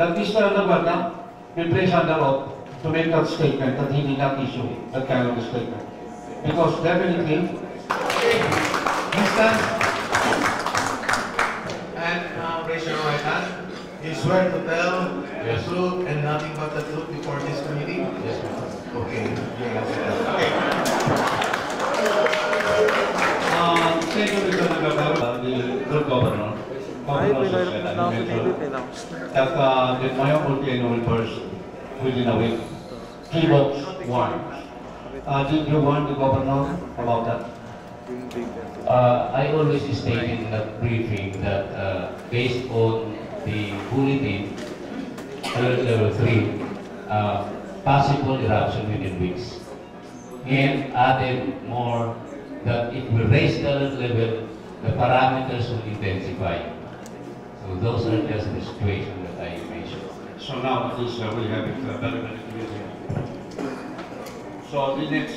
that Mr. Laguardia will place under oath to make that statement that he did not issue that kind of a statement. Because definitely, You stand and raise your right hand. You swear to tell the truth and nothing but the truth before this committee? Yes, ma'am. Okay. Second is the good governor. Governor said, and that the Mayo volcano will burst within a week. He was warned. Did you warn the governor about that? I always stated in that briefing that based on the bulletin alert level 3, possible eruption within weeks, and added more that if we raise the alert level, the parameters will intensify. So those are just the situation that I mentioned. So now at least we have it very, very clear. So the next